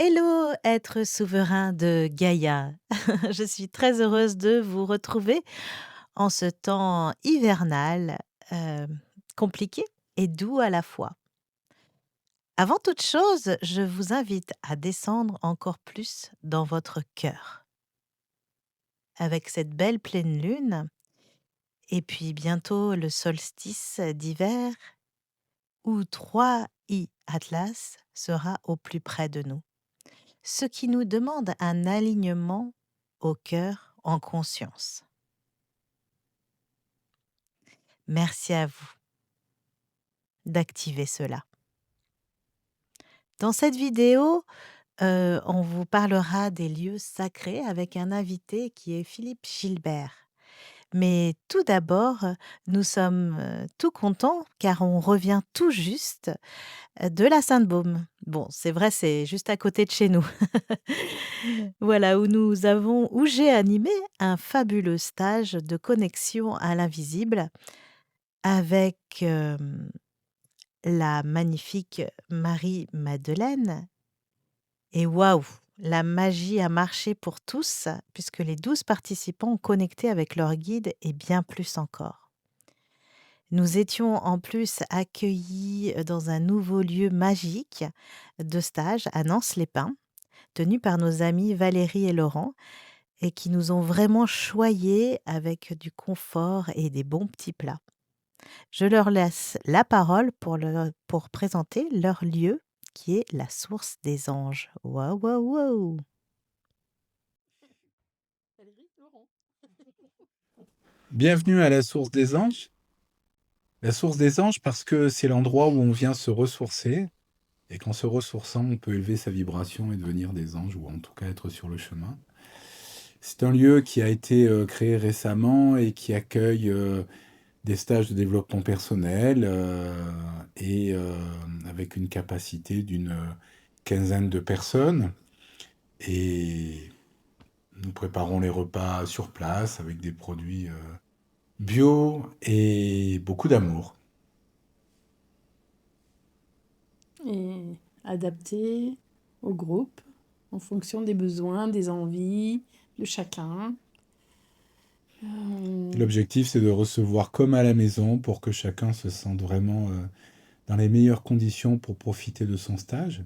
Hello, être souverain de Gaïa. Je suis très heureuse de vous retrouver en ce temps hivernal, heu, compliqué et doux à la fois. Avant toute chose, je vous invite à descendre encore plus dans votre cœur. Avec cette belle pleine lune et puis bientôt le solstice d'hiver où 3i Atlas sera au plus près de nous. Ce qui nous demande un alignement au cœur en conscience. Merci à vous d'activer cela. Dans cette vidéo, on vous parlera des lieux sacrés avec un invité qui est Philippe Gilbert. Mais tout d'abord, nous sommes tout contents car on revient tout juste de la Sainte-Baume. Bon, c'est vrai, c'est juste à côté de chez nous. Voilà, où j'ai animé un fabuleux stage de connexion à l'invisible avec la magnifique Marie-Madeleine. Et waouh, la magie a marché pour tous, puisque les 12 participants ont connecté avec leur guide et bien plus encore. Nous étions en plus accueillis dans un nouveau lieu magique de stage à Nance-les-Pins, tenu par nos amis Valérie et Laurent, et qui nous ont vraiment choyés avec du confort et des bons petits plats. Je leur laisse la parole pour présenter leur lieu, qui est la source des anges. Waouh, waouh, waouh! Bienvenue à la source des anges. La source des anges parce que c'est l'endroit où on vient se ressourcer et qu'en se ressourçant, on peut élever sa vibration et devenir des anges ou en tout cas être sur le chemin. C'est un lieu qui a été créé récemment et qui accueille des stages de développement personnel et avec une capacité d'une quinzaine de personnes. Et nous préparons les repas sur place avec des produits bio et beaucoup d'amour. Et adapté au groupe en fonction des besoins, des envies de chacun. L'objectif, c'est de recevoir comme à la maison pour que chacun se sente vraiment dans les meilleures conditions pour profiter de son stage,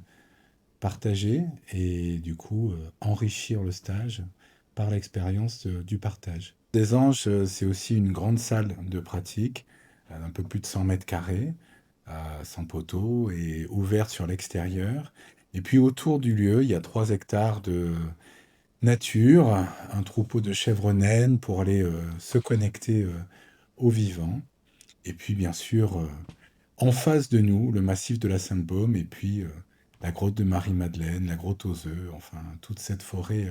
partager et du coup enrichir le stage par l'expérience du partage. Des Anges, c'est aussi une grande salle de pratique, d'un peu plus de 100 mètres carrés, sans poteau et ouverte sur l'extérieur. Et puis autour du lieu, il y a 3 hectares de nature, un troupeau de chèvres naines pour aller se connecter au vivant. Et puis, bien sûr, en face de nous, le massif de la Sainte-Baume et puis la grotte de Marie-Madeleine, la grotte aux œufs, enfin, toute cette forêt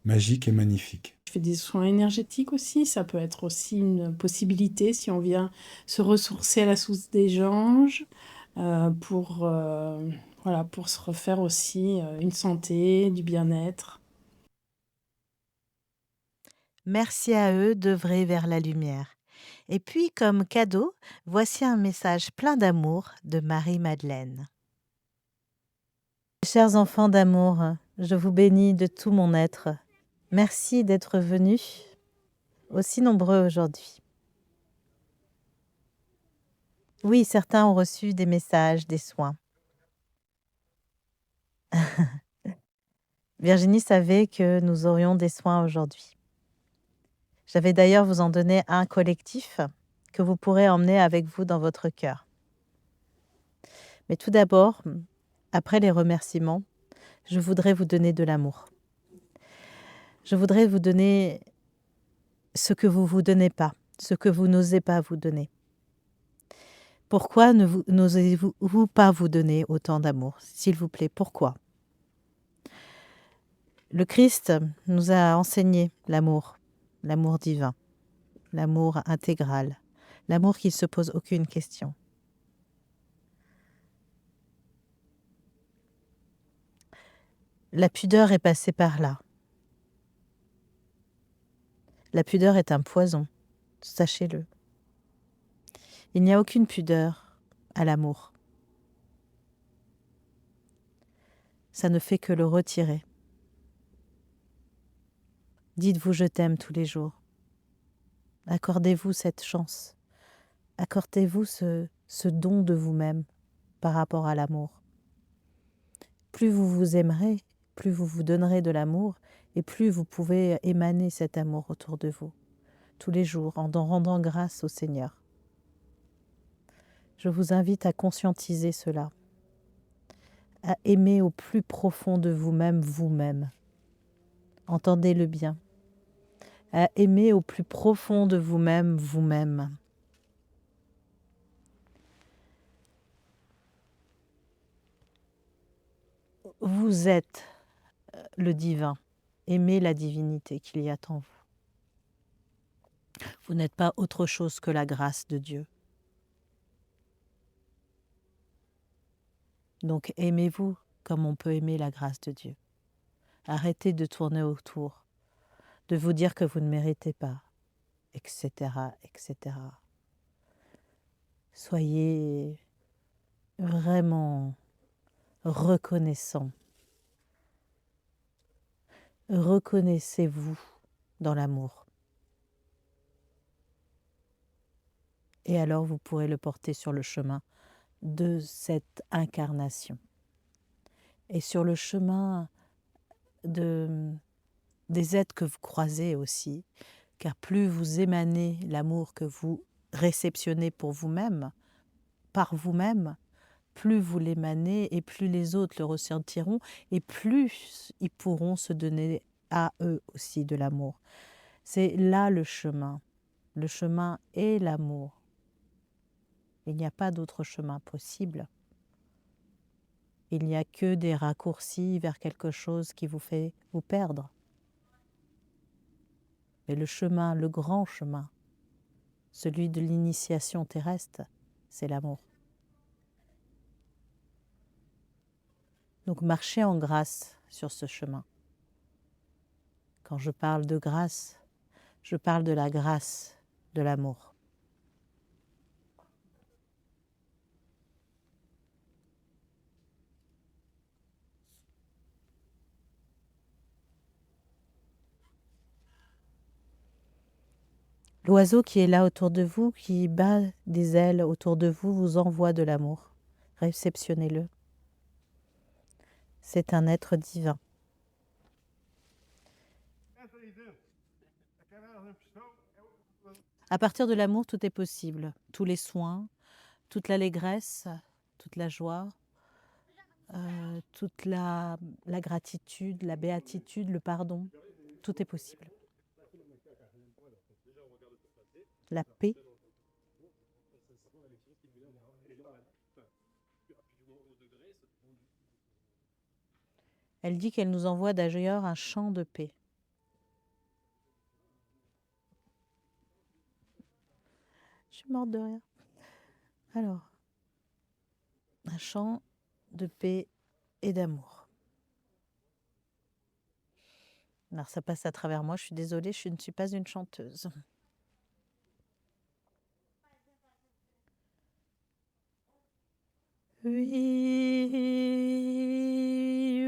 magique et magnifique. Je fais des soins énergétiques aussi, ça peut être aussi une possibilité si on vient se ressourcer à la source des anges voilà, pour se refaire aussi une santé, du bien-être. Merci à eux d'œuvrer vers la lumière. Et puis, comme cadeau, voici un message plein d'amour de Marie-Madeleine. Chers enfants d'amour, je vous bénis de tout mon être. Merci d'être venus aussi nombreux aujourd'hui. Oui, certains ont reçu des messages, des soins. Virginie savait que nous aurions des soins aujourd'hui. J'avais d'ailleurs vous en donné un collectif que vous pourrez emmener avec vous dans votre cœur. Mais tout d'abord, après les remerciements, je voudrais vous donner de l'amour. Je voudrais vous donner ce que vous vous donnez pas, ce que vous n'osez pas vous donner. Pourquoi n'osez-vous pas vous donner autant d'amour? S'il vous plaît, pourquoi? Le Christ nous a enseigné l'amour divin, l'amour intégral, l'amour qui ne se pose aucune question. La pudeur est passée par là. La pudeur est un poison, sachez-le. Il n'y a aucune pudeur à l'amour. ça ne fait que le retirer. Dites-vous je t'aime tous les jours. Accordez-vous cette chance. Accordez-vous ce don de vous-même par rapport à l'amour. Plus vous vous aimerez, plus vous vous donnerez de l'amour et plus vous pouvez émaner cet amour autour de vous, tous les jours, en rendant grâce au Seigneur. Je vous invite à conscientiser cela, à aimer au plus profond de vous-même, vous-même. Entendez-le bien. À aimer au plus profond de vous-même, vous-même. Vous êtes le divin. Aimez la divinité qu'il y a en vous. Vous n'êtes pas autre chose que la grâce de Dieu. Donc aimez-vous comme on peut aimer la grâce de Dieu. Arrêtez de tourner autour, de vous dire que vous ne méritez pas, etc., etc. Soyez vraiment reconnaissant. Reconnaissez-vous dans l'amour. Et alors vous pourrez le porter sur le chemin de cette incarnation. Et sur le chemin des êtres que vous croisez aussi, car plus vous émanez l'amour que vous réceptionnez pour vous-même, par vous-même, plus vous l'émanez et plus les autres le ressentiront et plus ils pourront se donner à eux aussi de l'amour. C'est là le chemin. Le chemin est l'amour. Il n'y a pas d'autre chemin possible. Il n'y a que des raccourcis vers quelque chose qui vous fait vous perdre. Mais le chemin, le grand chemin, celui de l'initiation terrestre, c'est l'amour. Donc marchez en grâce sur ce chemin. Quand je parle de grâce, je parle de la grâce de l'amour. L'oiseau qui est là autour de vous, qui bat des ailes autour de vous, vous envoie de l'amour. Réceptionnez-le. C'est un être divin. À partir de l'amour, tout est possible. Tous les soins, toute l'allégresse, toute la joie, toute la gratitude, la béatitude, le pardon. Tout est possible. La paix. Elle dit qu'elle nous envoie d'ailleurs un chant de paix. Je suis morte de rire. Alors, un chant de paix et d'amour. Alors ça passe à travers moi, je suis désolée, je ne suis pas une chanteuse. Oui,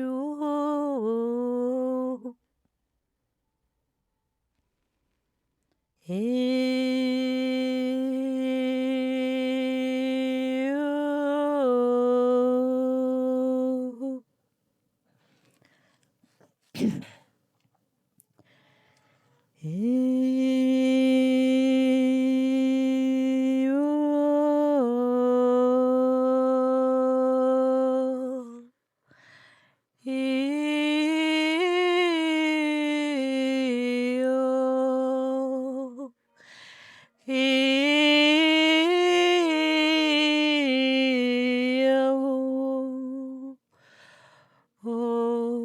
oh, oh. Et oh. Et oh. Et oh. Et oh. Oh.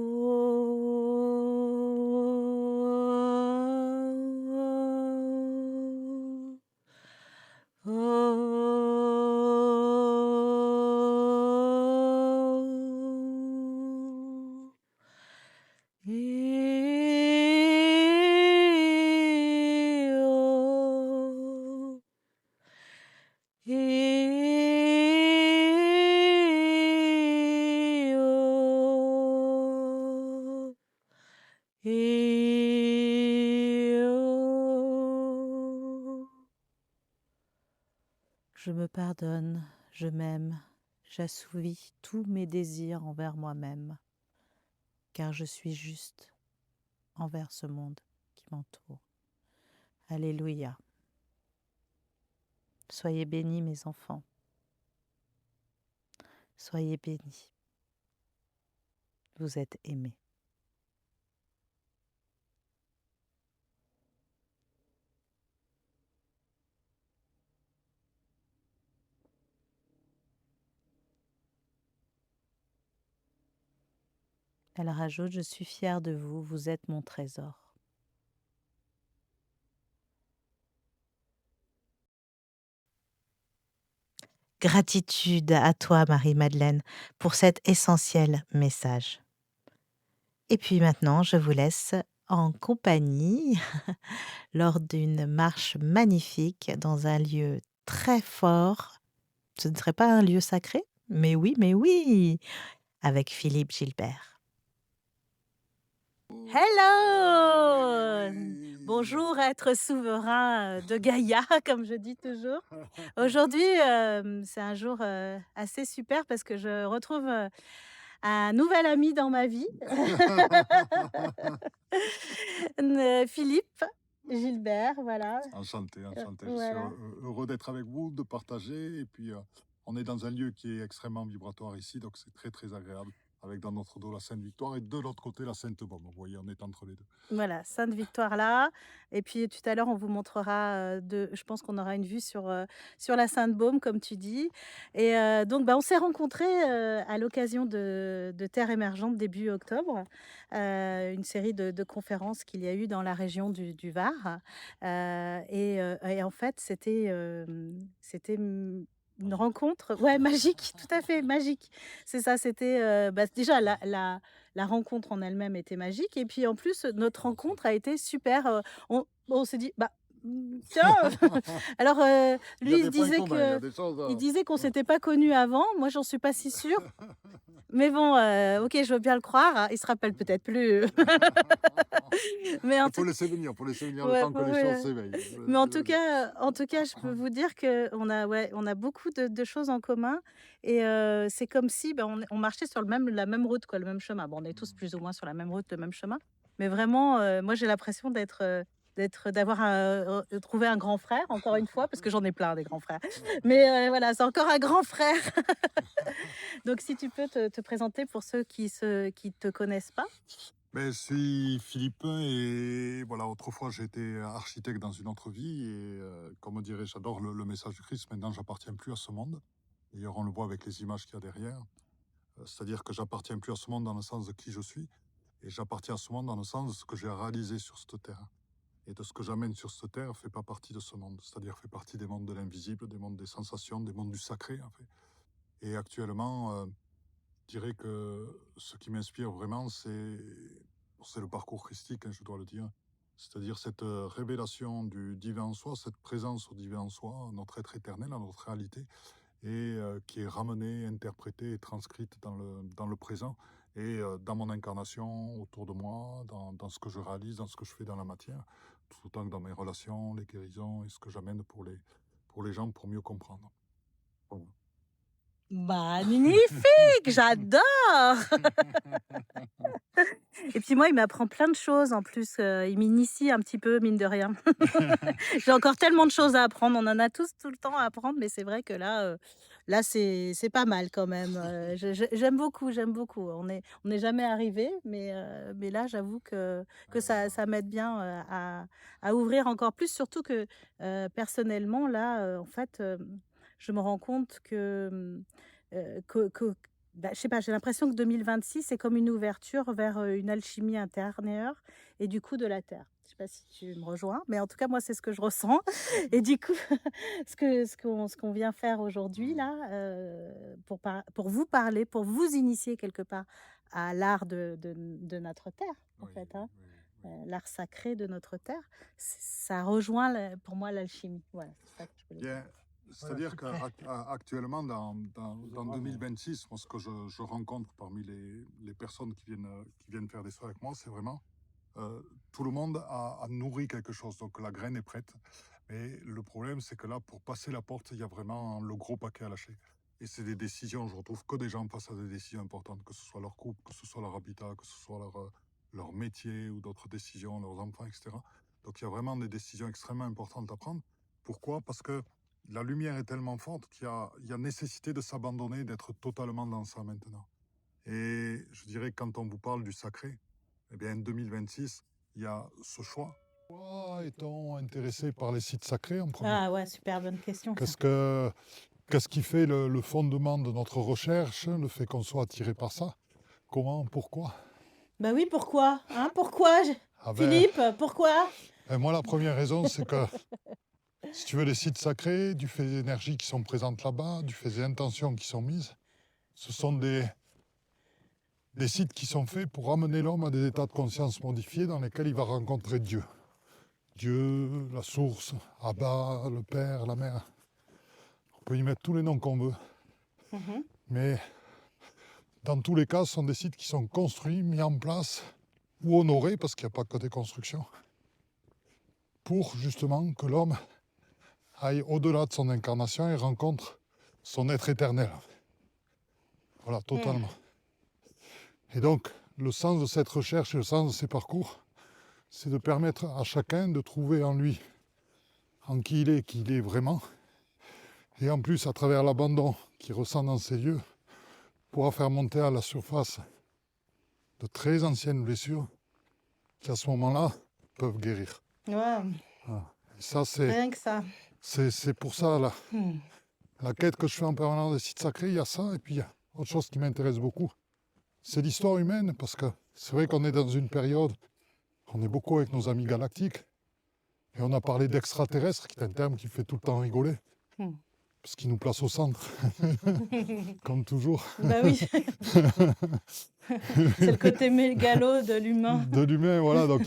Et oh, je me pardonne, je m'aime, j'assouvis tous mes désirs envers moi-même, car je suis juste envers ce monde qui m'entoure. Alléluia. Soyez bénis, mes enfants. Soyez bénis. Vous êtes aimés. Elle rajoute, je suis fière de vous, vous êtes mon trésor. Gratitude à toi, Marie-Madeleine, pour cet essentiel message. Et puis maintenant, je vous laisse en compagnie lors d'une marche magnifique dans un lieu très fort. Ce ne serait pas un lieu sacré? Mais oui, avec Philippe Gilbert. Hello! Bonjour, être souverain de Gaïa, comme je dis toujours. Aujourd'hui, c'est un jour assez super parce que je retrouve un nouvel ami dans ma vie, Philippe Gilbert, voilà. Enchanté, enchanté. Je suis Voilà. heureux d'être avec vous, de partager. Et puis, on est dans un lieu qui est extrêmement vibratoire ici, donc c'est très, très agréable. Avec dans notre dos la Sainte-Victoire et de l'autre côté la Sainte-Baume. Vous voyez, on est entre les deux. Voilà, Sainte-Victoire là. Et puis tout à l'heure, on vous montrera, je pense qu'on aura une vue sur la Sainte-Baume, comme tu dis. Et donc, bah, on s'est rencontrés à l'occasion de Terre émergente début octobre, une série de conférences qu'il y a eu dans la région du Var. Et en fait, c'était une Magique. rencontre, ouais, magique, tout à fait, magique. C'est ça, c'était bah, déjà la rencontre en elle-même était magique et puis en plus, notre Merci. rencontre a été super, on s'est dit: «Bah, tiens!» alors, Il y a lui, des points communs, il y a des choses. il disait qu'on s'était pas connus avant. Moi, j'en suis pas si sûre. Mais bon, OK, je veux bien le croire, hein. Il se rappelle peut-être plus. Mais en Il tout faut laisser venir le ouais, temps que les choses s'éveillent. mais C'est le mieux. en tout cas, je peux vous dire qu'on a ouais, on a beaucoup de choses en commun et c'est comme si, bah, on marchait sur la même route, quoi, le même chemin. Bon, on est tous plus ou moins sur la même route, le même chemin, mais vraiment, moi, j'ai l'impression d'avoir, trouvé un grand frère, encore une fois, parce que j'en ai plein des grands frères. Mais voilà, c'est encore un grand frère. Donc si tu peux te présenter pour ceux qui te connaissent pas? Ben, je suis philippin et voilà, autrefois j'étais architecte dans une autre vie et comme dirait, j'adore le message du Christ, maintenant j'appartiens plus à ce monde. D'ailleurs, on le voit avec les images qu'il y a derrière. C'est-à-dire que j'appartiens plus à ce monde dans le sens de qui je suis et j'appartiens à ce monde dans le sens de ce que j'ai réalisé sur cette terre. Et de ce que j'amène sur cette terre fait pas partie de ce monde, c'est-à-dire fait partie des mondes de l'invisible, des mondes des sensations, des mondes du sacré en fait. Et actuellement, je dirais que ce qui m'inspire vraiment, c'est le parcours christique, hein, je dois le dire. C'est-à-dire cette révélation du divin en soi, cette présence au divin en soi, notre être éternel, à notre réalité, et qui est ramenée, interprétée et transcrite dans le présent et dans mon incarnation, autour de moi, dans ce que je réalise, dans ce que je fais dans la matière, tout autant que dans mes relations, les guérisons et ce que j'amène pour les gens pour mieux comprendre. Voilà. Magnifique! J'adore! Et puis moi, il m'apprend plein de choses en plus, il m'initie un petit peu, mine de rien. J'ai encore tellement de choses à apprendre. On en a tous tout le temps à apprendre, mais c'est vrai que là, c'est pas mal quand même. J'aime beaucoup, j'aime beaucoup. On n'est jamais arrivé, mais là, j'avoue que ça m'aide bien à ouvrir encore plus, surtout que personnellement, là, en fait, je me rends compte que bah, je sais pas, j'ai l'impression que 2026, c'est comme une ouverture vers une alchimie intérieure et du coup de la terre. Je sais pas si tu me rejoins, mais en tout cas, moi, c'est ce que je ressens. Et du coup, ce qu'on vient faire aujourd'hui, là, pour vous parler, pour vous initier quelque part à l'art de notre terre, en Oui, fait, oui, hein, oui, oui. l'art sacré de notre terre, ça rejoint pour moi l'alchimie. Voilà, c'est ça que je voulais dire. Bien, c'est-à-dire qu'actuellement, dans 2026, moi, ce que je rencontre parmi les personnes qui viennent faire des soins avec moi, c'est vraiment tout le monde a nourri quelque chose, donc la graine est prête. Mais le problème, c'est que là, pour passer la porte, il y a vraiment le gros paquet à lâcher. Et c'est des décisions, je retrouve que des gens face à des décisions importantes, que ce soit leur couple, que ce soit leur habitat, que ce soit leur métier ou d'autres décisions, leurs enfants, etc. Donc il y a vraiment des décisions extrêmement importantes à prendre. Pourquoi? Parce que la lumière est tellement forte il y a nécessité de s'abandonner, d'être totalement dans ça maintenant. Et je dirais que quand on vous parle du sacré, eh bien, en 2026, il y a ce choix. Pourquoi est-on intéressé par les sites sacrés en premier? Ah ouais, super bonne question ça. Qu'est-ce qui fait le fondement de notre recherche, le fait qu'on soit attiré par ça? Comment? Pourquoi? Bah oui, pourquoi? Hein, pourquoi? Ah ben, Philippe, pourquoi? moi, la première raison, c'est que si tu veux les sites sacrés, du fait des énergies qui sont présentes là-bas, du fait des intentions qui sont mises, ce sont des sites qui sont faits pour amener l'homme à des états de conscience modifiés dans lesquels il va rencontrer Dieu. Dieu, la source, Abba, le Père, la Mère. On peut y mettre tous les noms qu'on veut. Mhm. Mais dans tous les cas, ce sont des sites qui sont construits, mis en place ou honorés, parce qu'il n'y a pas que des constructions, pour justement que l'homme aille au-delà de son incarnation et rencontre son être éternel. Voilà, totalement. Et donc, le sens de cette recherche et le sens de ces parcours, c'est de permettre à chacun de trouver en lui, en qui il est vraiment, et en plus, à travers l'abandon qu'il ressent dans ces lieux, pourra faire monter à la surface de très anciennes blessures qui, à ce moment-là, peuvent guérir. Ouais, Voilà. Et ça, c'est rien que ça. pour ça, là, Hmm. la quête que je fais en permanence des sites sacrés, il y a ça, et puis il y a autre chose qui m'intéresse beaucoup, c'est l'histoire humaine, parce que c'est vrai qu'on est dans une période, on est beaucoup avec nos amis galactiques, et on a parlé d'extraterrestres, qui est un terme qui fait tout le temps rigoler, Hmm. parce qu'il nous place au centre, comme toujours. Bah oui, c'est le côté mégalo de l'humain. De l'humain, voilà, donc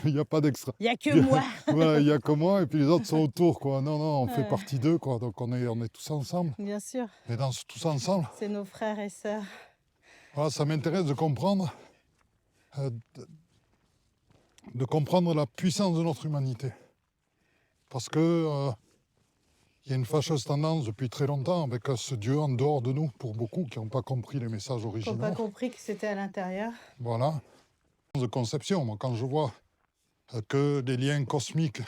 il y a pas d'extra. Il y a que moi. Voilà, il y a que moi, et puis les autres sont autour, quoi. Non, non, on fait Ouais. partie d'eux, quoi, donc on est tous ensemble. Bien sûr, Et dans tous ensemble, c'est nos frères et sœurs. voilà, ça m'intéresse de comprendre, euh, de comprendre la puissance de notre humanité. Parce que il y a une fâcheuse tendance depuis très longtemps avec ce Dieu en dehors de nous, pour beaucoup qui n'ont pas compris les messages Ils n'ont pas originaux. compris que c'était à l'intérieur. Voilà. De conception, moi, quand je vois que des liens cosmiques,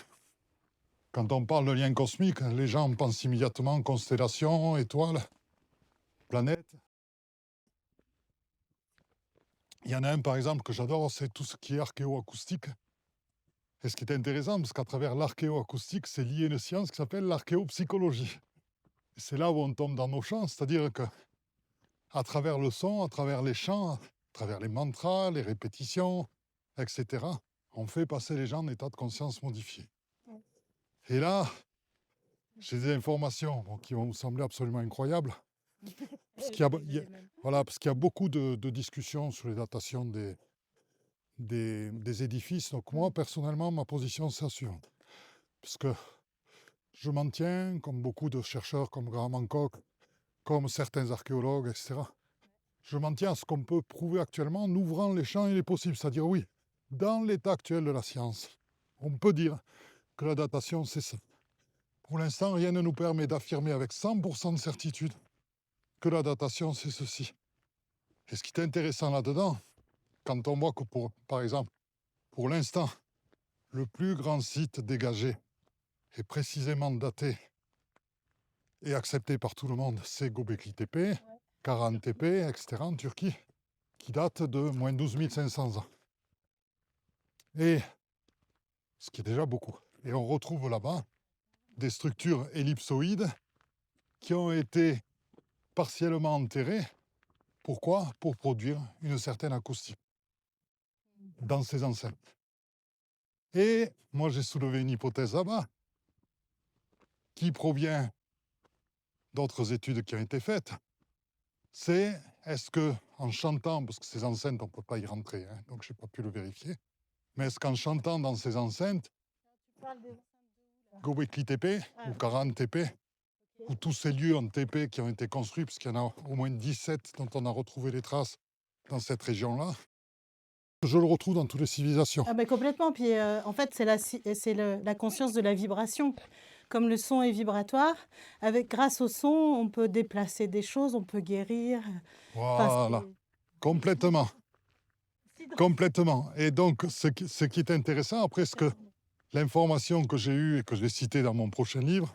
quand on parle de liens cosmiques, les gens pensent immédiatement constellations, étoiles, planètes. Il y en a un, par exemple, que j'adore, c'est tout ce qui est archéoacoustique. Et ce qui est intéressant, parce qu'à travers l'archéoacoustique, c'est lié à une science qui s'appelle l'archéopsychologie. Et c'est là où on tombe dans nos champs, c'est-à-dire que à travers le son, à travers les chants, à travers les mantras, les répétitions, etc., on fait passer les gens en état de conscience modifié. Et là, j'ai des informations qui vont vous sembler absolument incroyables, parce qu'il y a, voilà, parce qu'il y a beaucoup de discussions sur les datations des édifices. Donc moi, personnellement, ma position, c'est la suivante. Parce que je m'en tiens, comme beaucoup de chercheurs comme Graham Hancock, comme certains archéologues, etc. Je m'en tiens à ce qu'on peut prouver actuellement en ouvrant les champs et les possibles. C'est-à-dire, oui, dans l'état actuel de la science, on peut dire que la datation, c'est ça. Pour l'instant, rien ne nous permet d'affirmer avec 100% de certitude que la datation, c'est ceci. Et ce qui est intéressant là-dedans, quand on voit que, par exemple, pour l'instant, le plus grand site dégagé est précisément daté et accepté par tout le monde, c'est Göbekli Tepe, Karahan Tepe, etc., en Turquie, qui date de moins 12 500 ans. Et ce qui est déjà beaucoup. Et on retrouve là-bas des structures ellipsoïdes qui ont été partiellement enterrées. Pourquoi? Pour produire une certaine acoustique dans ces enceintes. Et moi, j'ai soulevé une hypothèse là-bas qui provient d'autres études qui ont été faites. C'est, est-ce que en chantant, parce que ces enceintes, on ne peut pas y rentrer, hein, donc je n'ai pas pu le vérifier, mais est-ce qu'en chantant dans ces enceintes, Göbekli Tepe ou Karahan Tepe, ou tous ces lieux en TP qui ont été construits, puisqu'il y en a au moins 17 dont on a retrouvé les traces dans cette région-là, Je le retrouve dans toutes les civilisations. Ah ben complètement. Puis en fait, c'est la conscience de la vibration. Comme le son est vibratoire, grâce au son, on peut déplacer des choses, on peut guérir. Enfin, Voilà, complètement, c'est drôle. complètement. Et donc, ce qui est intéressant, après, l'information que j'ai eue et que je vais citer dans mon prochain livre,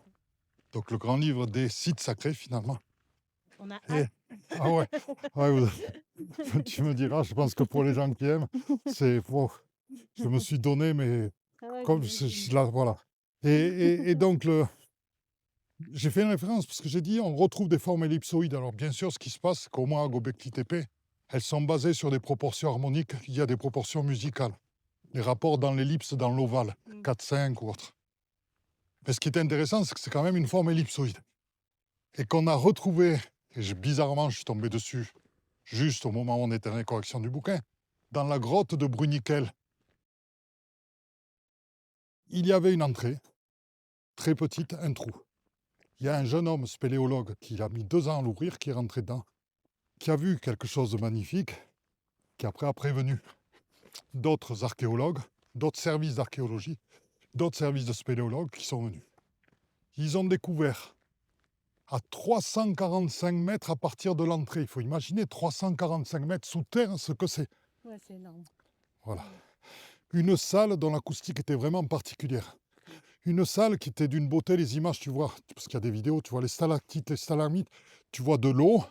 donc le grand livre des sites sacrés, finalement. On a Et, hâte. ah ouais, tu me diras, je pense que pour les gens qui aiment, c'est... Wow, je me suis donné, mais Ah ouais, comme j'imagine. là, voilà. Et donc, j'ai fait une référence parce que j'ai dit on retrouve des formes ellipsoïdes. Alors, bien sûr, ce qui se passe, c'est qu'au moins à Göbekli Tepe, elles sont basées sur des proportions harmoniques. Il y a des proportions musicales. Les rapports dans l'ellipse, dans l'ovale, 4-5 ou autre. Mais ce qui est intéressant, c'est que c'est quand même une forme ellipsoïde. Et qu'on a retrouvé, et bizarrement, je suis tombé dessus juste au moment où on était dans les corrections du bouquin, dans la grotte de Bruniquel. Il y avait une entrée, très petite, un trou. Il y a un jeune homme spéléologue qui a mis 2 ans à l'ouvrir, qui est rentré dedans, qui a vu quelque chose de magnifique, qui après a prévenu d'autres archéologues, d'autres services d'archéologie, d'autres services de spéléologues qui sont venus. Ils ont découvert à 345 mètres à partir de l'entrée, il faut imaginer 345 mètres sous terre, ce que c'est. Ouais, c'est énorme. Voilà. Une salle dont l'acoustique était vraiment particulière. Une salle qui était d'une beauté, les images, tu vois, parce qu'il y a des vidéos, tu vois les stalactites, les stalagmites, tu vois de l'eau,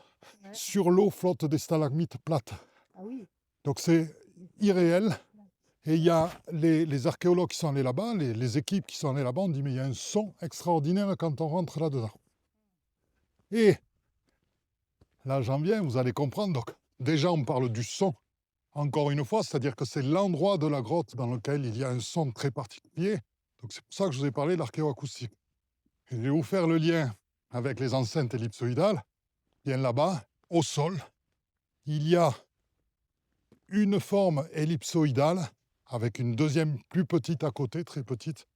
Ouais. sur l'eau flottent des stalagmites plates. Ah oui. Donc c'est irréel. Et il y a les archéologues qui sont allés là-bas, les équipes qui sont allées là-bas, on dit mais il y a un son extraordinaire quand on rentre là-dedans. Et là j'en viens, vous allez comprendre, donc déjà on parle du son, encore une fois, c'est-à-dire que c'est l'endroit de la grotte dans lequel il y a un son très particulier. Donc c'est pour ça que je vous ai parlé de l'archéoacoustique. Et je vais vous faire le lien avec les enceintes ellipsoïdales. Bien là-bas, au sol, il y a une forme ellipsoïdale avec une deuxième plus petite à côté, très petite.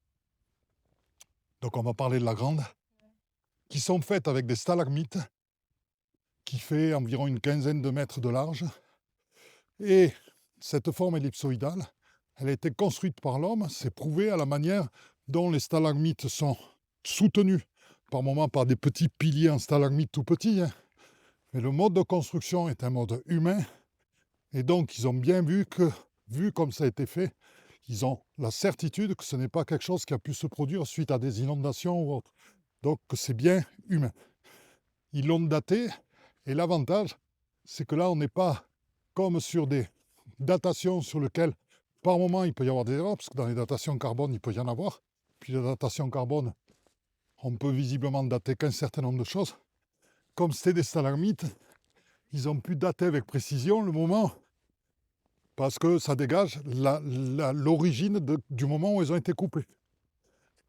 Donc on va parler de la grande, qui sont faites avec des stalagmites, qui fait environ une quinzaine de mètres de large. Et cette forme ellipsoïdale, elle a été construite par l'homme, c'est prouvé à la manière dont les stalagmites sont soutenus par moments par des petits piliers en stalagmites tout petits. Mais le mode de construction est un mode humain. Et donc, ils ont bien vu que, vu comme ça a été fait, ils ont la certitude que ce n'est pas quelque chose qui a pu se produire suite à des inondations ou autre. Donc, que c'est bien humain. Ils l'ont daté, et l'avantage, c'est que là, on n'est pas comme sur des datations sur lesquelles, par moment, il peut y avoir des erreurs, parce que dans les datations carbone, il peut y en avoir. Puis les datations carbone, on peut visiblement dater qu'un certain nombre de choses. Comme c'était des stalagmites, ils ont pu dater avec précision le moment, parce que ça dégage l'origine du moment où ils ont été coupés.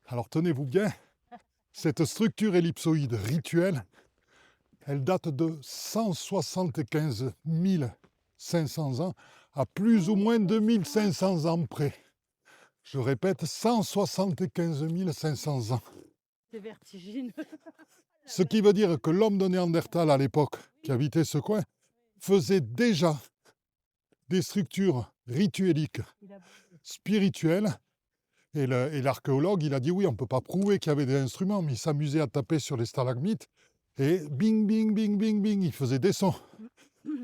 Alors tenez-vous bien, cette structure ellipsoïde rituelle, elle date de 175 500 ans à plus ou moins 2500 ans près. Je répète, 175 500 ans. C'est vertigineux. Ce qui veut dire que l'homme de Néandertal à l'époque, qui habitait ce coin, faisait déjà des structures ritueliques, spirituelles. Et l'archéologue, il a dit oui, on ne peut pas prouver qu'il y avait des instruments, mais il s'amusait à taper sur les stalagmites et bing, bing, bing, bing, bing, il faisait des sons.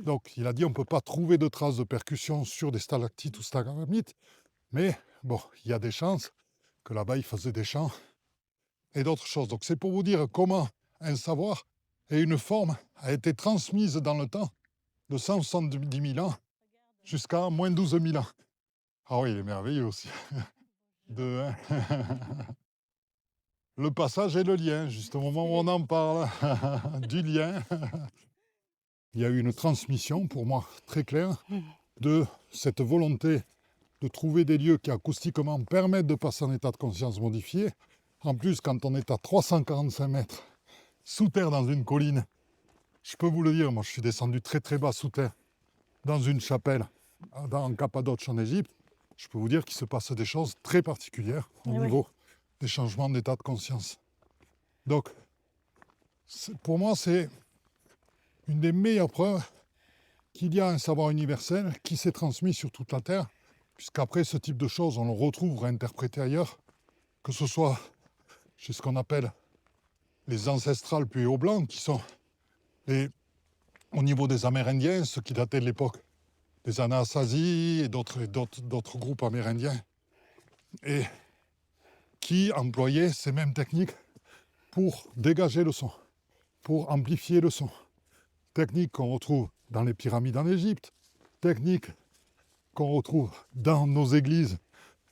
Donc il a dit on ne peut pas trouver de traces de percussion sur des stalactites ou stalagmites, mais bon, il y a des chances que là-bas il faisait des chants et d'autres choses. Donc c'est pour vous dire comment un savoir et une forme a été transmise dans le temps de 170 000 ans jusqu'à moins 12 000 ans. Ah oui, il est merveilleux aussi. Le passage et le lien, juste au moment où on en parle, du lien. Il y a eu une transmission, pour moi, très claire, de cette volonté de trouver des lieux qui acoustiquement permettent de passer en état de conscience modifié. En plus, quand on est à 345 mètres sous terre dans une colline, je peux vous le dire, moi je suis descendu très très bas sous terre, dans une chapelle, en Cappadoce en Égypte, je peux vous dire qu'il se passe des choses très particulières au niveau des changements d'état de conscience. Donc, pour moi, c'est une des meilleures preuves qu'il y a un savoir universel qui s'est transmis sur toute la Terre, puisqu'après, ce type de choses, on le retrouve réinterprété ailleurs, que ce soit chez ce qu'on appelle les ancestrales plus hauts blancs, qui sont au niveau des Amérindiens, ceux qui dataient de l'époque des Anasazi et d'autres groupes amérindiens, et qui employaient ces mêmes techniques pour dégager le son, pour amplifier le son. Techniques qu'on retrouve dans les pyramides en Égypte, techniques qu'on retrouve dans nos églises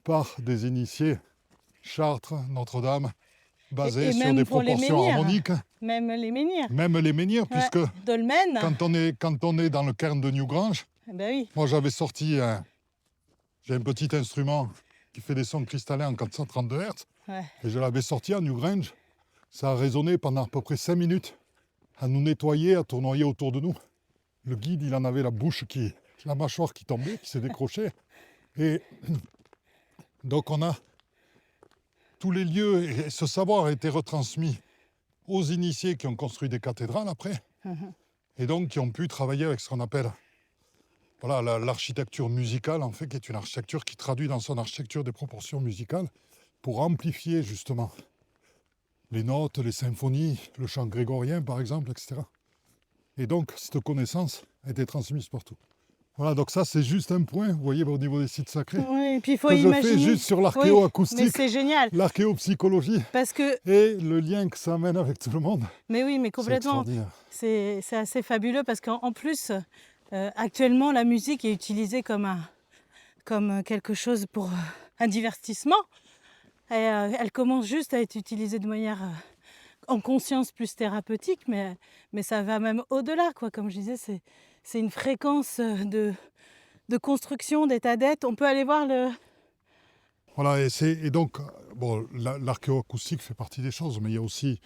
par des initiés, Chartres, Notre-Dame, basés Et sur même des pour les proportions menhirs. harmoniques, Même les menhirs. même les menhirs, Ouais. puisque Dolmen. quand on est dans le cairn de Newgrange, Eh ben oui. moi j'avais sorti j'ai un petit instrument qui fait des sons cristallins en 432 Hz, Ouais. et je l'avais sorti à Newgrange. Ça a résonné pendant à peu près 5 minutes, à nous nettoyer, à tournoyer autour de nous. Le guide, il en avait la mâchoire qui tombait, qui s'est décrochée. Et donc on a tous les lieux, et ce savoir a été retransmis aux initiés qui ont construit des cathédrales après, et donc qui ont pu travailler avec ce qu'on appelle l'architecture musicale, en fait, qui est une architecture qui traduit dans son architecture des proportions musicales pour amplifier justement les notes, les symphonies, le chant grégorien par exemple, etc. Et donc cette connaissance a été transmise partout. Voilà, donc ça c'est juste un point, vous voyez, au niveau des sites sacrés, Oui, et puis il faut que je imaginer. fais juste sur Oui, mais l'archéoacoustique, c'est génial. l'archéopsychologie Parce que, et le lien que ça amène avec tout le monde. mais oui, mais C'est complètement. extraordinaire. C'est assez fabuleux parce qu'en plus, actuellement, la musique est utilisée comme quelque chose pour un divertissement. Et, elle commence juste à être utilisée de manière en conscience plus thérapeutique, mais ça va même au-delà, quoi. Comme je disais, c'est une fréquence de construction d'état d'être. On peut aller voir le... Voilà, et donc, bon, l'archéoacoustique fait partie des choses, mais il y a aussi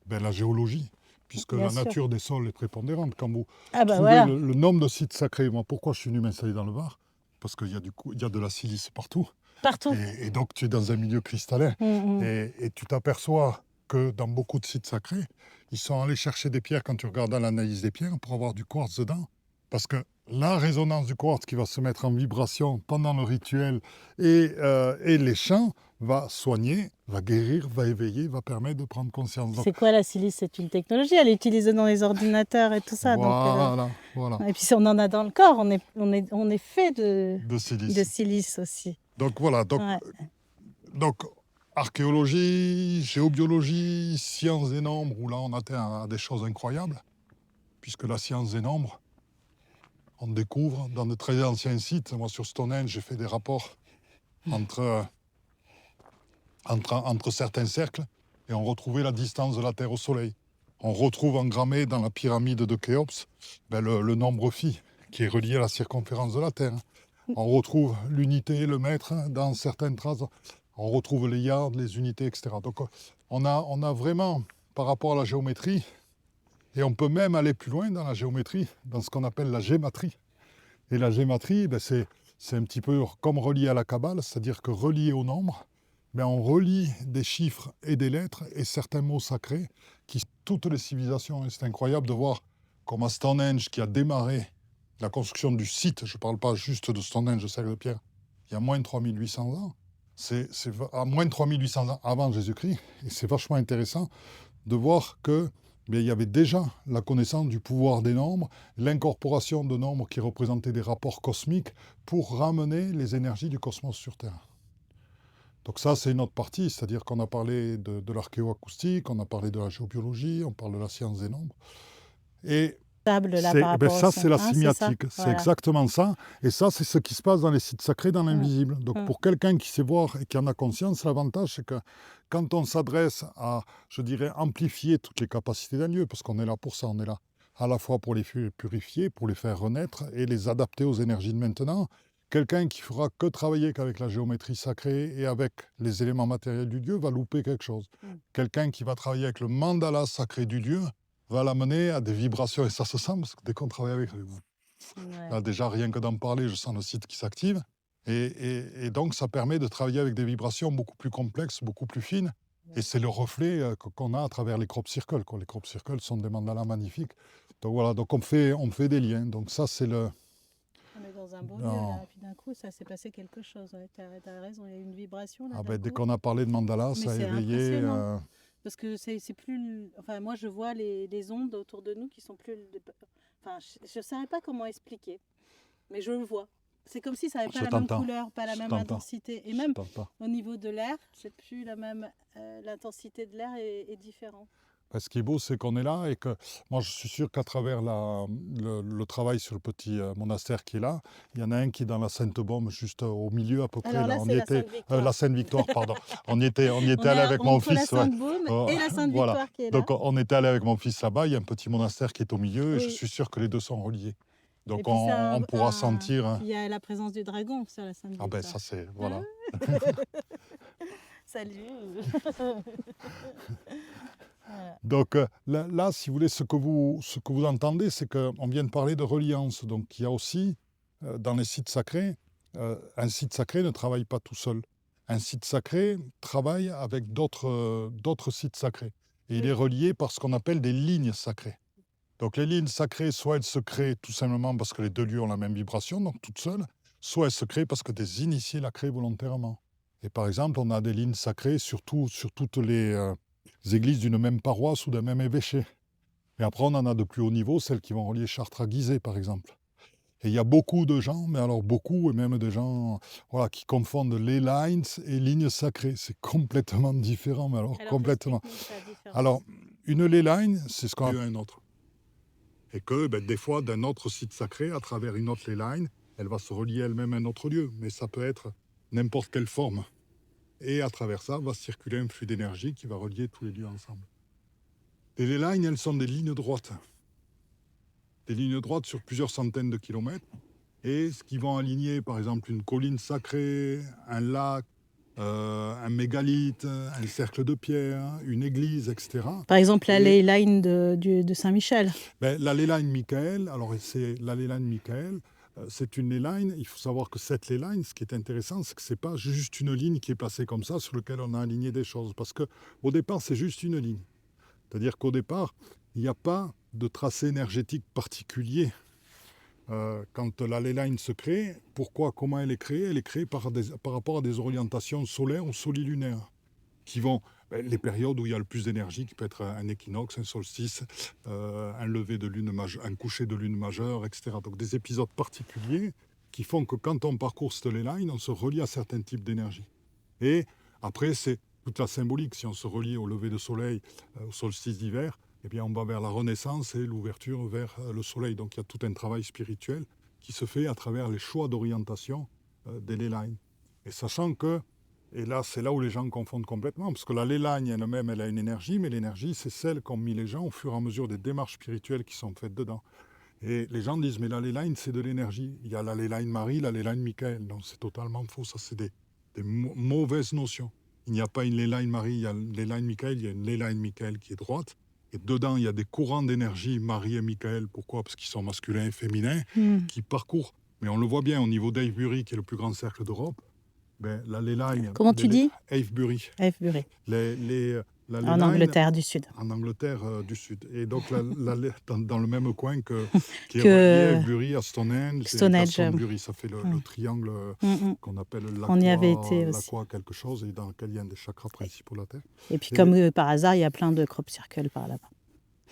la géologie, puisque Bien la sûr. nature des sols est prépondérante. Quand vous Ah bah trouvez voilà. le nombre de sites sacrés, moi, pourquoi je suis venu m'installer dans le Var? Parce qu'il y a il y a de la silice partout, Partout. et donc tu es dans un milieu cristallin, et tu t'aperçois que dans beaucoup de sites sacrés, ils sont allés chercher des pierres quand tu regardes à l'analyse des pierres pour avoir du quartz dedans, parce que la résonance du quartz qui va se mettre en vibration pendant le rituel et les chants va soigner, va guérir, va éveiller, va permettre de prendre conscience. Donc, C'est quoi la silice? C'est une technologie, elle est utilisée dans les ordinateurs et tout ça. voilà, Et puis si on en a dans le corps, on est fait de silice. de silice aussi. Donc voilà, Ouais. donc archéologie, géobiologie, sciences des nombres, où là on atteint à des choses incroyables, puisque la science des nombres, on découvre dans de très anciens sites. Moi, sur Stonehenge, j'ai fait des rapports entre certains cercles, et on retrouvait la distance de la Terre au Soleil. On retrouve engrammé dans la pyramide de Khéops le nombre phi, qui est relié à la circonférence de la Terre. On retrouve l'unité, le mètre dans certaines traces. On retrouve les yards, les unités, etc. Donc on a vraiment, par rapport à la géométrie, et on peut même aller plus loin dans la géométrie, dans ce qu'on appelle la gématrie. Et la gématrie, c'est un petit peu comme relié à la Kabbale, c'est-à-dire que relié au nombre, on relie des chiffres et des lettres et certains mots sacrés qui toutes les civilisations. Et c'est incroyable de voir comment Stonehenge, qui a démarré la construction du site, je ne parle pas juste de Stonehenge, de Cercle de Pierre, il y a moins de 3800 ans, c'est à moins de 3800 ans avant Jésus-Christ, et c'est vachement intéressant de voir que il y avait déjà la connaissance du pouvoir des nombres, l'incorporation de nombres qui représentaient des rapports cosmiques pour ramener les énergies du cosmos sur Terre. Donc ça, c'est une autre partie, c'est-à-dire qu'on a parlé de l'archéoacoustique, on a parlé de la géobiologie, on parle de la science des nombres. Et ça, c'est la sémiatique, c'est exactement ça. Et ça, c'est ce qui se passe dans les sites sacrés, dans l'invisible. Donc pour quelqu'un qui sait voir et qui en a conscience, l'avantage, c'est que quand on s'adresse à, je dirais, amplifier toutes les capacités d'un lieu, parce qu'on est là pour ça, on est là à la fois pour les purifier, pour les faire renaître et les adapter aux énergies de maintenant. Quelqu'un qui fera que travailler qu'avec la géométrie sacrée et avec les éléments matériels du Dieu va louper quelque chose. Quelqu'un qui va travailler avec le mandala sacré du Dieu va l'amener à des vibrations, et ça se sent, parce que dès qu'on travaille avec vous, là déjà rien que d'en parler, je sens le site qui s'active, et donc ça permet de travailler avec des vibrations beaucoup plus complexes, beaucoup plus fines, et c'est le reflet qu'on a à travers les crop circles. Les crop circles sont des mandalas magnifiques, Donc voilà, donc on fait des liens. Donc ça, c'est le... On est dans un beau lieu Non. là, et puis d'un coup, ça s'est passé quelque chose. Ouais, t'as raison, il y a eu une vibration là Ah d'un ben, dès coup. qu'on a parlé de mandala, Mais ça a c'est éveillé... impressionnant. Parce que c'est plus. Enfin, moi, je vois les ondes autour de nous qui sont plus. Enfin, je ne savais pas comment expliquer, mais je le vois. C'est comme si ça n'avait pas Je la même t'entends. couleur, pas la Je même t'entends. intensité. Et Je même t'entends. au niveau de l'air, c'est plus la même. L'intensité de l'air est différente. Ce qui est beau, c'est qu'on est là et que moi, je suis sûr qu'à travers le travail sur le petit monastère qui est là, il y en a un qui est dans la Sainte-Baume, juste au milieu à peu près. Alors Là. là, On c'est y la était, Sainte-Victoire. la Sainte-Victoire, pardon. On y était On est allé avec mon entre la fils. Ouais. Sainte-Baume et la Voilà. Sainte-Victoire qui est là. Donc, on était allé avec mon fils là-bas. Il y a un petit monastère qui est au milieu et je Oui. suis sûr que les deux sont reliés. Et Donc, puis c'est on pourra sentir. il y a la présence du dragon sur la Ah Sainte-Victoire. ben, ça, c'est... Voilà. Salut. Voilà. Donc là, si vous voulez, ce que vous entendez, c'est qu'on vient de parler de reliance. Donc il y a aussi, dans les sites sacrés, un site sacré ne travaille pas tout seul. Un site sacré travaille avec d'autres sites sacrés. Et il Oui. est relié par ce qu'on appelle des lignes sacrées. Donc les lignes sacrées, soit elles se créent tout simplement parce que les deux lieux ont la même vibration, donc toutes seules, soit elles se créent parce que des initiés la créent volontairement. Et par exemple, on a des lignes sacrées sur toutes les églises d'une même paroisse ou d'un même évêché. Et après, on en a de plus haut niveau, celles qui vont relier Chartres à Gizeh, par exemple. Et il y a beaucoup de gens, mais alors beaucoup, et même des gens voilà, qui confondent les lines et lignes sacrées. C'est complètement différent, mais alors complètement. Explique-nous la différence. Alors, une ley line, c'est ce qu'on a un autre. Et que des fois, d'un autre site sacré, à travers une autre ley line, elle va se relier elle-même à un autre lieu. Mais ça peut être n'importe quelle forme. Et à travers ça, va circuler un flux d'énergie qui va relier tous les lieux ensemble. Les ley lines, elles sont des lignes droites. Des lignes droites sur plusieurs centaines de kilomètres. Et ce qui vont aligner, par exemple, une colline sacrée, un lac, un mégalithe, un cercle de pierre, une église, etc. Par exemple, la Et- ley line de Saint-Michel. La ley line Michael, alors c'est la ley line Michael, c'est une ley line. Il faut savoir que cette ley line, ce qui est intéressant, c'est que c'est pas juste une ligne qui est placée comme ça sur laquelle on a aligné des choses. Parce que au départ, c'est juste une ligne. C'est-à-dire qu'au départ, il n'y a pas de tracé énergétique particulier. Quand la ley line se crée, pourquoi, comment elle est créée? Elle est créée par rapport à des orientations solaires ou solilunaires, qui vont, les périodes où il y a le plus d'énergie, qui peut être un équinoxe, un solstice, un lever de lune un coucher de lune majeure, etc. Donc des épisodes particuliers qui font que quand on parcourt cette ley line, on se relie à certains types d'énergie. Et après, c'est toute la symbolique. Si on se relie au lever de soleil, au solstice d'hiver, eh bien, on va vers la renaissance et l'ouverture vers le soleil. Donc, il y a tout un travail spirituel qui se fait à travers les choix d'orientation des ley lines. Et sachant que, et là, c'est là où les gens confondent complètement, parce que la ley line elle-même, elle a une énergie, mais l'énergie, c'est celle qu'ont mis les gens au fur et à mesure des démarches spirituelles qui sont faites dedans. Et les gens disent, mais la ley line, c'est de l'énergie. Il y a la ley line Marie, la ley line Michael. Non, c'est totalement faux. Ça, c'est des mauvaises notions. Il n'y a pas une ley line Marie, il y a une ley line Michael, il y a une ley line Michael qui est droite. Et dedans, il y a des courants d'énergie, Marie et Michael. Pourquoi? Parce qu'ils sont masculins et féminins, qui parcourent. Mais on le voit bien au niveau d'Avebury, qui est le plus grand cercle d'Europe. La ley line. Comment tu dis? Avebury. Avebury. La ley En line, Angleterre du Sud. en Angleterre du Sud. Et donc, dans le même coin qui est Que- relié Avebury à Stonehenge. Et Stonehenge. Glastonbury, ça fait le triangle qu'on appelle On y avait été aussi. l'aqua quelque chose, et dans lequel il y a un des chakras principaux de la Terre. Et puis, Et- comme par hasard, il y a plein de crop circles par là-bas.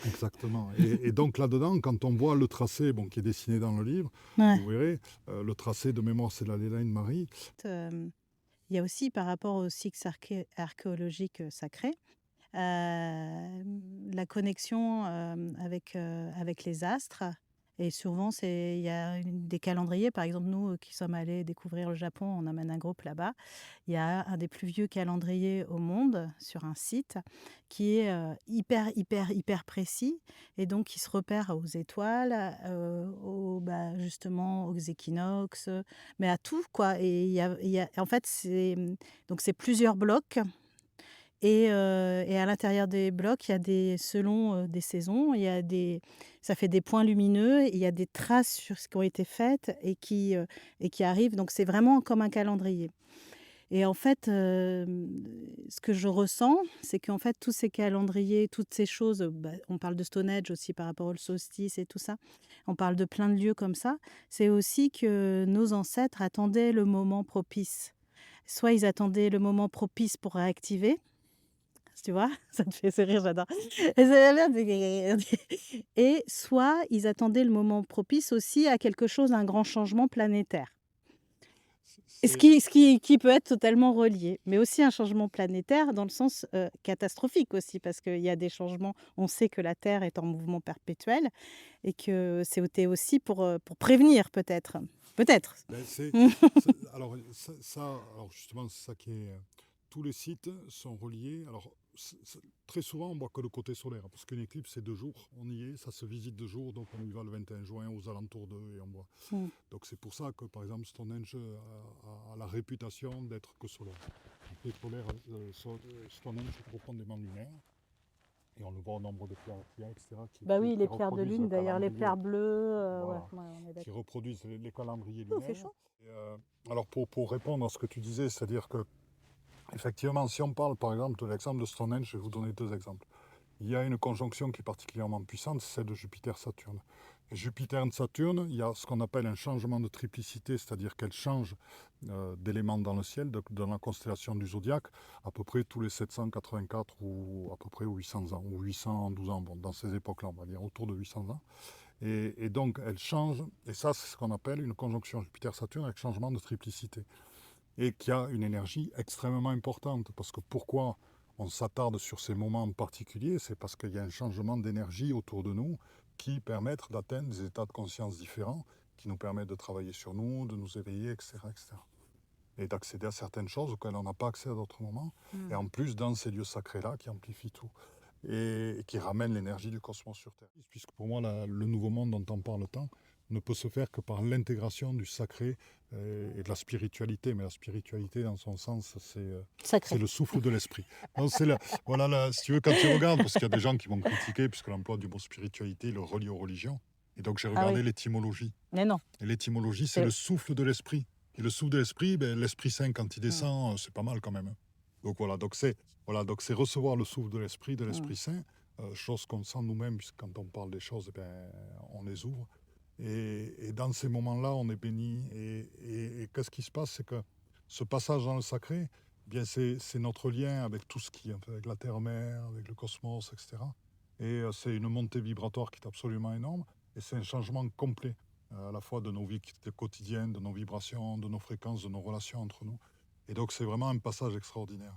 Exactement. Et donc là-dedans, quand on voit le tracé qui est dessiné dans le livre, Ouais. vous verrez, le tracé de mémoire, c'est la ley line Marie. Il y a aussi, par rapport aux sites archéologiques sacrés, la connexion avec les astres. Et souvent, il y a des calendriers. Par exemple, nous qui sommes allés découvrir le Japon, on amène un groupe là-bas. Il y a un des plus vieux calendriers au monde sur un site qui est hyper précis. Et donc, qui se repère aux étoiles, justement aux équinoxes, mais à tout, quoi. Et en fait, c'est plusieurs blocs. Et à l'intérieur des blocs, il y a selon des saisons, ça fait des points lumineux, et il y a des traces sur ce qui ont été faites et qui arrivent. Donc c'est vraiment comme un calendrier. Et en fait, ce que je ressens, c'est qu'en fait, tous ces calendriers, toutes ces choses, on parle de Stonehenge aussi par rapport au solstice et tout ça. On parle de plein de lieux comme ça. C'est aussi que nos ancêtres attendaient le moment propice. Soit ils attendaient le moment propice pour réactiver, tu vois? Ça te fait rire, j'adore. Et ça a l'air et soit ils attendaient le moment propice aussi à quelque chose, un grand changement planétaire. Et C'est ce qui peut être totalement relié, mais aussi un changement planétaire dans le sens, catastrophique aussi parce qu'il y a des changements. On sait que la Terre est en mouvement perpétuel et que c'était aussi pour prévenir peut-être. Peut-être. ben, alors, alors justement, c'est ça qui est. Tous les sites sont reliés. Alors, très souvent, on voit que le côté solaire, parce qu'une éclipse, c'est 2 jours. On y est, ça se visite 2 jours, donc on y va le 21 juin aux alentours et on voit. Mmh. Donc, c'est pour ça que, par exemple, Stonehenge a la réputation d'être que solaire. Les solaire, Stonehenge est profondément lunaire. Et on le voit au nombre de pierres qu'il y a, etc. Bah oui, qui les pierres de reproduisent lune le d'ailleurs, les calendrier. pierres bleues, ouais, Voilà. on est Qui d'accord. reproduisent les calendriers Oh, il fait lunaires. chaud. Et, alors pour répondre à ce que tu disais, c'est-à-dire que effectivement, si on parle par exemple de l'exemple de Stonehenge, je vais vous donner 2 exemples. Il y a une conjonction qui est particulièrement puissante, c'est celle de Jupiter-Saturne. Et Jupiter-Saturne, il y a ce qu'on appelle un changement de triplicité, c'est-à-dire qu'elle change d'éléments dans le ciel, dans la constellation du zodiaque, à peu près tous les 784 ou à peu près 800 ans, ou 812 ans, bon, dans ces époques-là, on va dire autour de 800 ans. Et donc, elle change, et ça, c'est ce qu'on appelle une conjonction Jupiter-Saturne avec changement de triplicité. Et qui a une énergie extrêmement importante. Parce que pourquoi on s'attarde sur ces moments particuliers, c'est parce qu'il y a un changement d'énergie autour de nous qui permettent d'atteindre des états de conscience différents, qui nous permettent de travailler sur nous, de nous éveiller, etc. etc. Et d'accéder à certaines choses auxquelles on n'a pas accès à d'autres moments. Et en plus, dans ces lieux sacrés-là, qui amplifient tout et qui ramène l'énergie du cosmos sur Terre. Puisque pour moi, le nouveau monde dont on parle tant ne peut se faire que par l'intégration du sacré et de la spiritualité. Mais la spiritualité, dans son sens, c'est Sacré. le souffle de l'esprit. Donc, voilà, si tu veux, quand tu regardes, parce qu'il y a des gens qui vont critiquer, puisque l'emploi du mot spiritualité le relie aux religions. Et donc, j'ai Ah regardé oui. l'étymologie. Mais non. Et l'étymologie, c'est C'est- le souffle de l'esprit. Et le souffle de l'esprit, l'Esprit Saint, quand il descend, c'est pas mal quand même. Donc voilà, donc c'est recevoir le souffle de l'Esprit Saint, chose qu'on sent nous-mêmes, puisque quand on parle des choses, on les ouvre. Et dans ces moments-là, on est béni. Et qu'est-ce qui se passe, c'est que ce passage dans le sacré, c'est notre lien avec tout ce qui est, avec la terre-mère, avec le cosmos, etc. Et c'est une montée vibratoire qui est absolument énorme. Et c'est un changement complet, à la fois de nos vies quotidiennes, de nos vibrations, de nos fréquences, de nos relations entre nous. Et donc c'est vraiment un passage extraordinaire.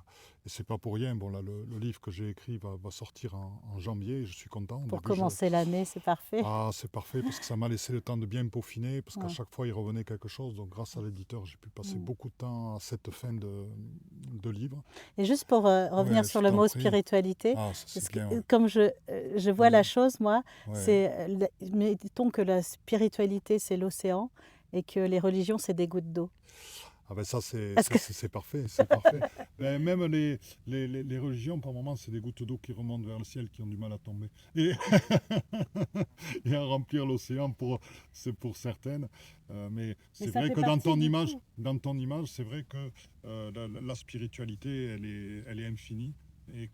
Et c'est pas pour rien. Bon là, le livre que j'ai écrit va sortir en janvier. Et je suis content. Au Pour début, commencer l'année, c'est parfait. ah, c'est parfait parce que ça m'a laissé le temps de bien peaufiner, parce qu'à Ouais. chaque fois il revenait quelque chose. Donc grâce à l'éditeur, j'ai pu passer beaucoup de temps à cette fin de livre. Et juste pour revenir Ouais, sur je le t'en mot prie. spiritualité, Ah, ça parce c'est que, bien. Ouais. comme je vois la chose, moi, Ouais. c'est, mettons que la spiritualité, c'est l'océan et que les religions, c'est des gouttes d'eau. Ah ben ça c'est Parce que c'est parfait, c'est parfait. Ben, même les religions, par moments, c'est des gouttes d'eau qui remontent vers le ciel qui ont du mal à tomber. Et, et à remplir l'océan c'est pour certaines. Mais c'est ça vrai fait que partie du tout. dans ton image, c'est vrai que la spiritualité, elle est infinie et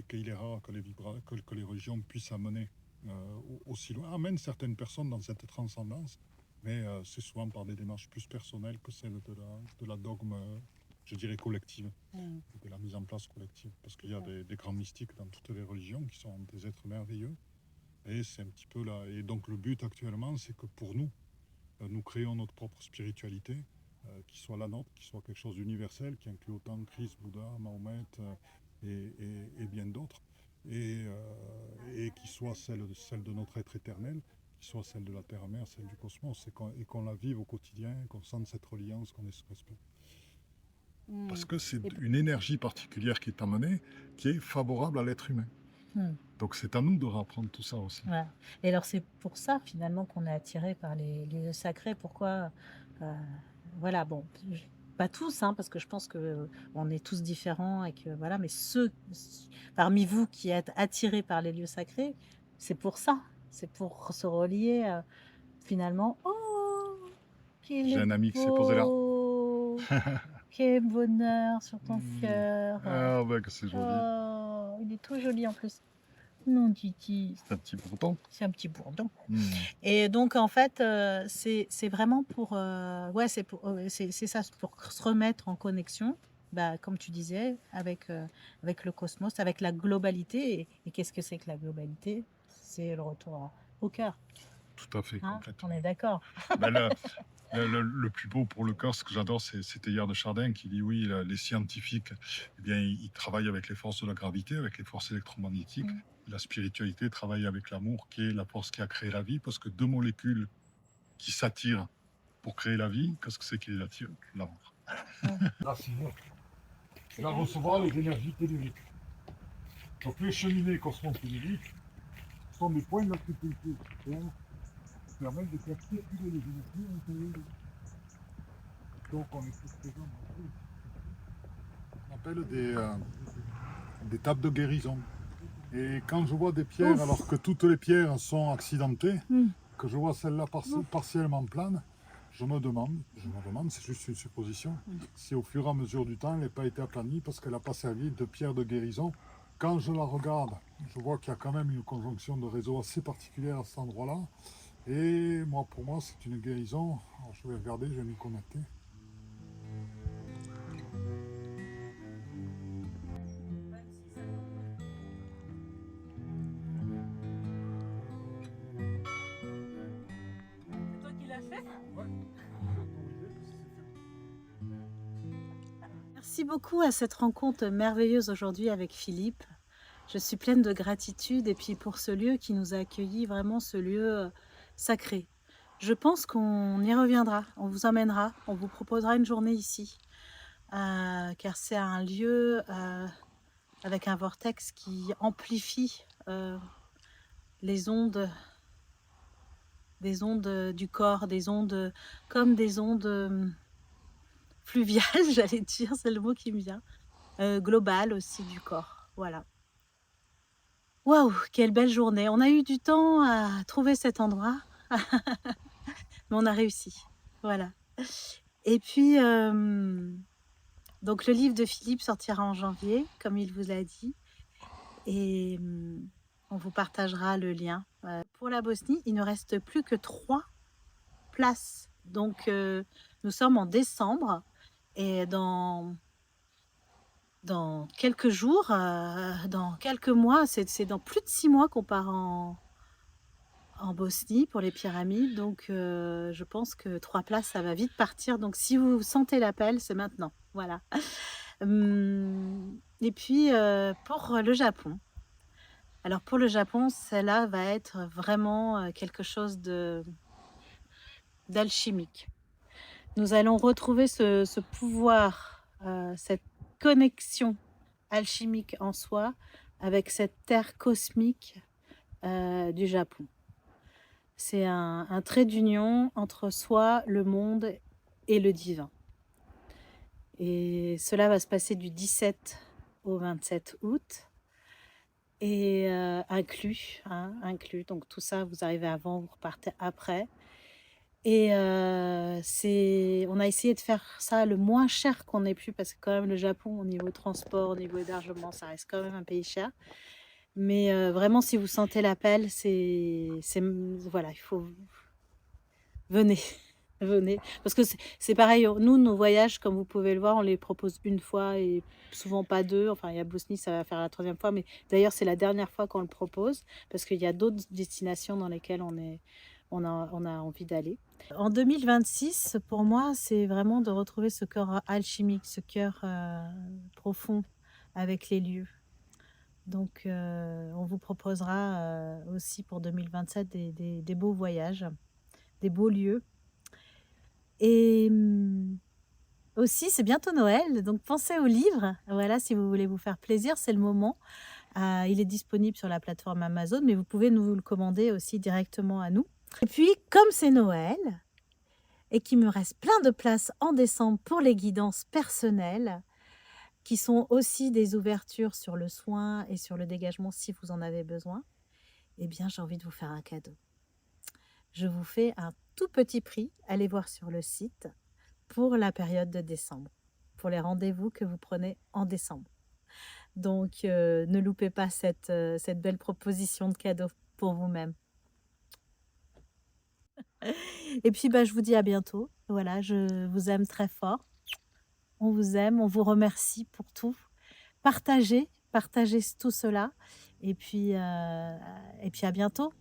qu'il est rare que les religions puissent amener aussi loin, amènent certaines personnes dans cette transcendance. Mais c'est souvent par des démarches plus personnelles que celles de la dogme, je dirais, collective, de la mise en place collective. Parce qu'il y a des grands mystiques dans toutes les religions qui sont des êtres merveilleux. Et c'est un petit peu là. Et donc le but actuellement, c'est que pour nous, nous créons notre propre spiritualité, qui soit la nôtre, qui soit quelque chose d'universel, qui inclut autant Christ, Bouddha, Mahomet et bien d'autres. Et qui soit celle de notre être éternel, qui soit celle de la terre-mère, celle du cosmos, et qu'on la vive au quotidien, qu'on sente cette reliance, qu'on ait ce respect. Parce que c'est une énergie particulière qui est amenée, qui est favorable à l'être humain. Donc c'est à nous de reprendre tout ça aussi. Ouais. Et alors c'est pour ça finalement qu'on est attiré par les lieux sacrés. Pourquoi voilà, bon, pas tous, hein, parce que je pense que on est tous différents et que voilà, mais ceux parmi vous qui êtes attirés par les lieux sacrés, c'est pour ça. C'est pour se relier finalement. Oh, qu'il J'ai est un ami qui s'est posé là. beau. marqué bonheur sur ton cœur. Ah ouais, que c'est joli. Oh, il est tout joli en plus. Non, Titi, C'est un petit bourdon. c'est un petit bourdon. Hmm. Et donc en fait, c'est vraiment pour, ouais, c'est ça, c'est pour se remettre en connexion, bah, comme tu disais, avec le cosmos, avec la globalité. Et qu'est-ce que c'est que la globalité? C'est le retour au cœur, Tout à fait, hein? complètement. On est d'accord. Ben, le plus beau pour le cœur, ce que j'adore, c'est Teilhard de Chardin qui dit oui, les scientifiques, eh bien, ils travaillent avec les forces de la gravité, avec les forces électromagnétiques. Mm. La spiritualité travaille avec l'amour, qui est la force qui a créé la vie, parce que deux molécules qui s'attirent pour créer la vie, qu'est-ce que c'est qui les attire? L'amour. Là, c'est là recevoir les énergies telluriques. Donc les cheminées cosmotelluriques sont des points d'acupuncture sur Terre qui permettent de faire circuler les énergies à l'intérieur de nous. Donc on est tous présents dans tout. On appelle des tables de guérison. Et quand je vois des pierres, alors que toutes les pierres sont accidentées, Mm. que je vois celle-là partiellement plane, je me demande, c'est juste une supposition, si au fur et à mesure du temps, elle n'a pas été aplanie parce qu'elle n'a pas servi de pierre de guérison. Quand je la regarde, je vois qu'il y a quand même une conjonction de réseaux assez particulière à cet endroit-là. Et moi, pour moi, c'est une guérison. Alors, je vais regarder, je vais m'y connecter. C'est toi qui l'as fait? Merci beaucoup à cette rencontre merveilleuse aujourd'hui avec Philippe. Je suis pleine de gratitude et puis pour ce lieu qui nous a accueillis, vraiment ce lieu sacré. Je pense qu'on y reviendra, on vous emmènera, on vous proposera une journée ici, car c'est un lieu avec un vortex qui amplifie les ondes, des ondes du corps, des ondes comme des ondes fluviales, j'allais dire, c'est le mot qui me vient, globales aussi du corps. Voilà. Waouh, quelle belle journée! On a eu du temps à trouver cet endroit, mais on a réussi. Voilà. Et puis, donc le livre de Philippe sortira en janvier, comme il vous l'a dit, et on vous partagera le lien. Pour la Bosnie, il ne reste plus que 3 places. Donc, nous sommes en décembre et dans quelques jours, dans quelques mois, c'est dans plus de 6 mois qu'on part en Bosnie pour les pyramides. Donc, je pense que 3 places, ça va vite partir. Donc, si vous sentez l'appel, c'est maintenant. Voilà. Et puis, pour le Japon. Alors, pour le Japon, celle-là va être vraiment quelque chose d'alchimique. Nous allons retrouver ce pouvoir, cette connexion alchimique en soi avec cette terre cosmique du Japon. C'est un trait d'union entre soi, le monde et le divin. Et cela va se passer du 17 au 27 août. Et inclus. Donc tout ça, vous arrivez avant, vous repartez après. Et on a essayé de faire ça le moins cher qu'on ait pu, parce que quand même le Japon, au niveau transport, au niveau hébergement, ça reste quand même un pays cher. Mais vraiment, si vous sentez l'appel, voilà, il faut... Venez, venez. Parce que c'est pareil, nous, nos voyages, comme vous pouvez le voir, on les propose une fois et souvent pas deux. Enfin, il y a Bosnie, ça va faire la 3e fois, mais d'ailleurs, c'est la dernière fois qu'on le propose, parce qu'il y a d'autres destinations dans lesquelles on a envie d'aller. En 2026, pour moi, c'est vraiment de retrouver ce cœur alchimique, ce cœur profond avec les lieux. Donc, on vous proposera aussi pour 2027 des beaux voyages, des beaux lieux. Et aussi, c'est bientôt Noël, donc pensez au livre. Voilà, si vous voulez vous faire plaisir, c'est le moment. Il est disponible sur la plateforme Amazon, mais vous pouvez nous le commander aussi directement à nous. Et puis, comme c'est Noël, et qu'il me reste plein de place en décembre pour les guidances personnelles, qui sont aussi des ouvertures sur le soin et sur le dégagement si vous en avez besoin, eh bien, j'ai envie de vous faire un cadeau. Je vous fais un tout petit prix, allez voir sur le site, pour la période de décembre. pour les rendez-vous que vous prenez en décembre. Donc, ne loupez pas cette belle proposition de cadeau pour vous-même. Et puis, bah, je vous dis à bientôt. Voilà, je vous aime très fort. On vous aime, on vous remercie pour tout. Partagez tout cela et puis à bientôt.